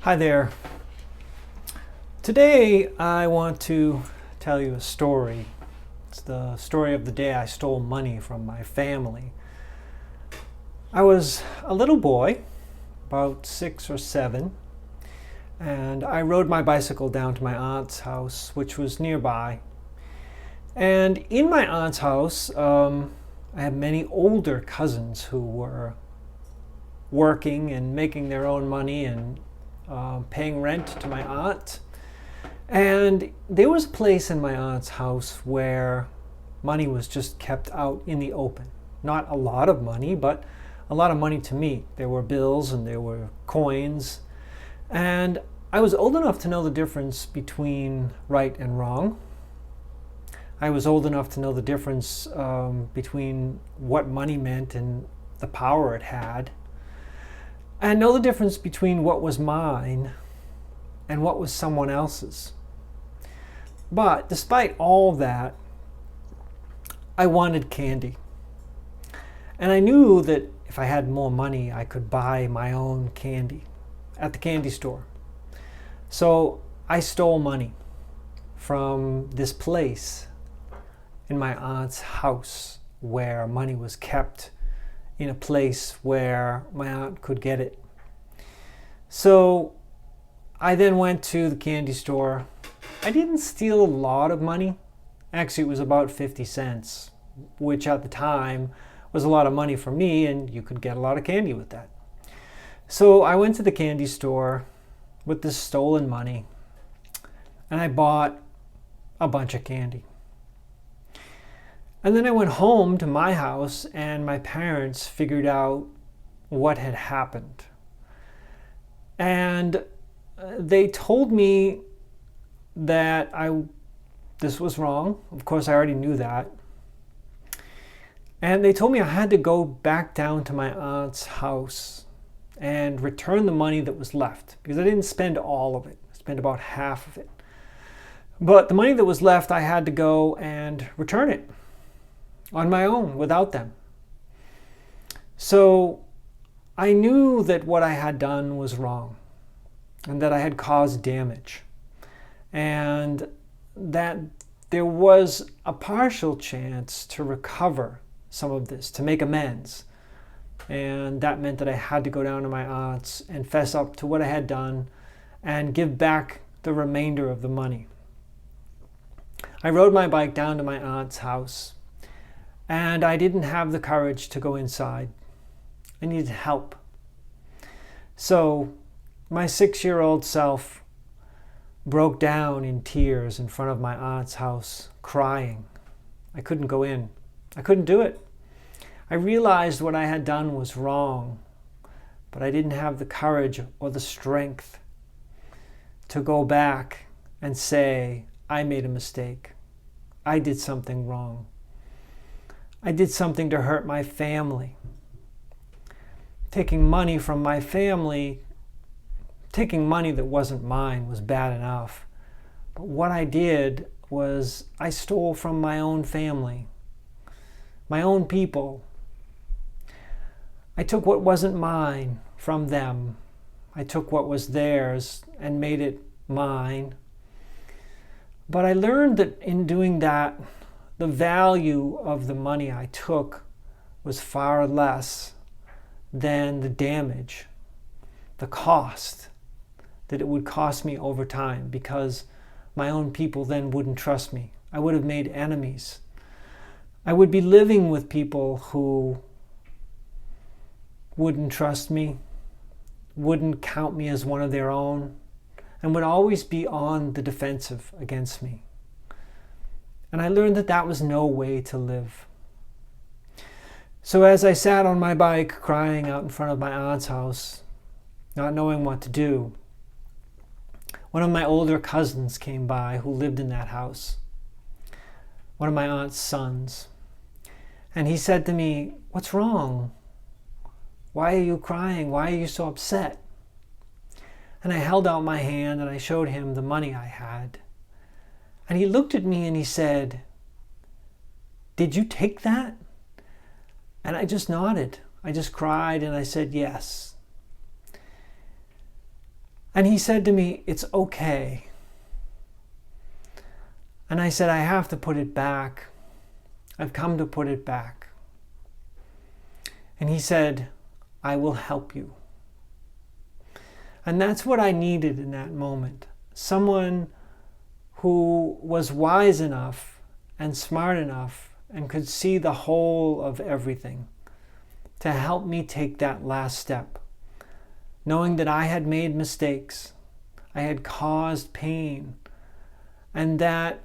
Hi there. Today I want to tell you a story. It's the story of the day I stole money from my family. I was a little boy, about 6 or 7, and I rode my bicycle down to my aunt's house, which was nearby. And in my aunt's house, I had many older cousins who were working and making their own money and paying rent to my aunt. And there was a place in my aunt's house where money was just kept out in the open. Not a lot of money, but a lot of money to me. There were bills and there were coins. And I was old enough to know the difference between right and wrong. I was old enough to know the difference between what money meant and the power it had. And know the difference between what was mine and what was someone else's. But despite all that, I wanted candy. And I knew that if I had more money, I could buy my own candy at the candy store. So I stole money from this place in my aunt's house where money was kept in a place where my aunt could get it. So I then went to the candy store. I didn't steal a lot of money. Actually, it was about 50 cents, which at the time was a lot of money for me, and you could get a lot of candy with that. So I went to the candy store with this stolen money, and I bought a bunch of candy. And then I went home to my house, and my parents figured out what had happened. And they told me that this was wrong. Of course, I already knew that. And they told me I had to go back down to my aunt's house and return the money that was left, because I didn't spend all of it. I spent about half of it. But the money that was left, I had to go and return it on my own without them. So I knew that what I had done was wrong and that I had caused damage and that there was a partial chance to recover some of this, to make amends. And that meant that I had to go down to my aunt's and fess up to what I had done and give back the remainder of the money. I rode my bike down to my aunt's house, and I didn't have the courage to go inside. I needed help. So my 6-year-old self broke down in tears in front of my aunt's house, crying. I couldn't go in. I couldn't do it. I realized what I had done was wrong, but I didn't have the courage or the strength to go back and say, I made a mistake. I did something wrong. I did something to hurt my family. Taking money from my family, taking money that wasn't mine was bad enough. But what I did was I stole from my own family, my own people. I took what wasn't mine from them. I took what was theirs and made it mine. But I learned that in doing that, the value of the money I took was far less than the damage, the cost that it would cost me over time, because my own people then wouldn't trust me. I would have made enemies. I would be living with people who wouldn't trust me, wouldn't count me as one of their own, and would always be on the defensive against me. And I learned that that was no way to live. So as I sat on my bike crying out in front of my aunt's house, not knowing what to do, one of my older cousins came by who lived in that house, one of my aunt's sons. And he said to me, "What's wrong? Why are you crying? Why are you so upset?" And I held out my hand and I showed him the money I had. And he looked at me and he said, "Did you take that?" And I just nodded. I just cried and I said, "Yes." And he said to me, "It's okay." And I said, "I have to put it back. I've come to put it back." And he said, "I will help you." And that's what I needed in that moment. Someone who was wise enough and smart enough and could see the whole of everything to help me take that last step, knowing that I had made mistakes, I had caused pain, and that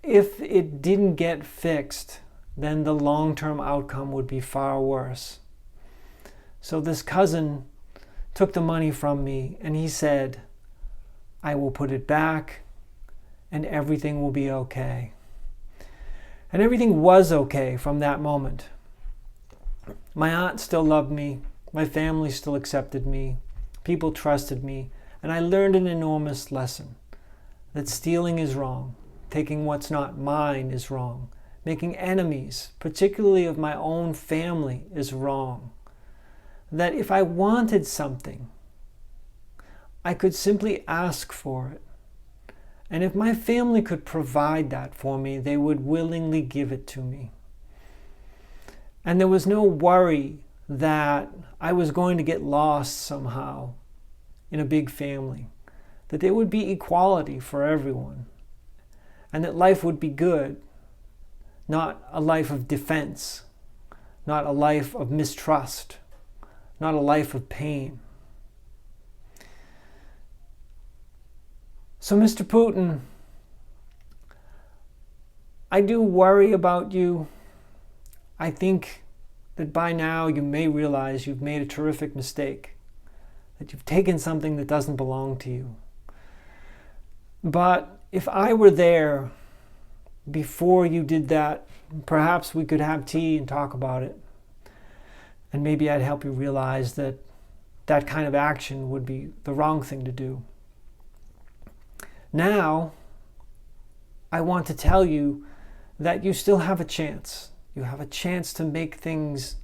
if it didn't get fixed, then the long-term outcome would be far worse. So this cousin took the money from me and he said, "I will put it back and everything will be okay." And everything was okay from that moment. My aunt still loved me, my family still accepted me, people trusted me, and I learned an enormous lesson: that stealing is wrong, taking what's not mine is wrong, making enemies, particularly of my own family, is wrong. That if I wanted something, I could simply ask for it. And if my family could provide that for me, they would willingly give it to me. And there was no worry that I was going to get lost somehow in a big family, that there would be equality for everyone, and that life would be good, not a life of defense, not a life of mistrust, not a life of pain. So, Mr. Putin, I do worry about you. I think that by now you may realize you've made a terrific mistake, that you've taken something that doesn't belong to you. But if I were there before you did that, perhaps we could have tea and talk about it. And maybe I'd help you realize that that kind of action would be the wrong thing to do. Now, I want to tell you that you still have a chance. You have a chance to make things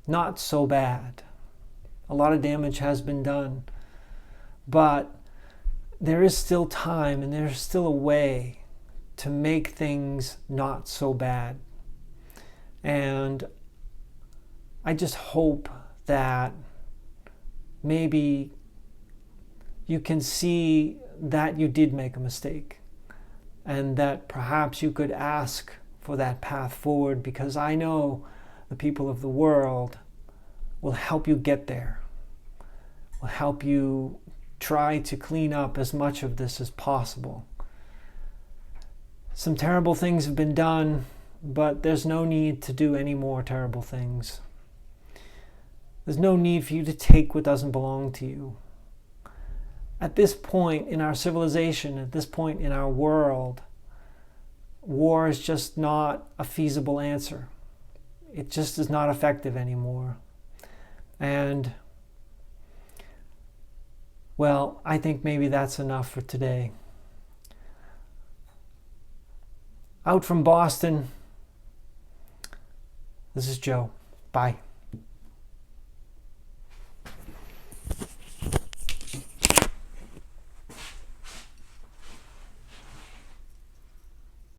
not so bad. A lot of damage has been done, but there is still time and there's still a way to make things not so bad. And I just hope that maybe you can see that you did make a mistake and that perhaps you could ask for that path forward, because I know the people of the world will help you get there, will help you try to clean up as much of this as possible. Some terrible things have been done, but there's no need to do any more terrible things. There's no need for you to take what doesn't belong to you. At this point in our civilization, at this point in our world, war is just not a feasible answer. It just is not effective anymore. And, well, I think maybe that's enough for today. Out from Boston, this is Joe. Bye.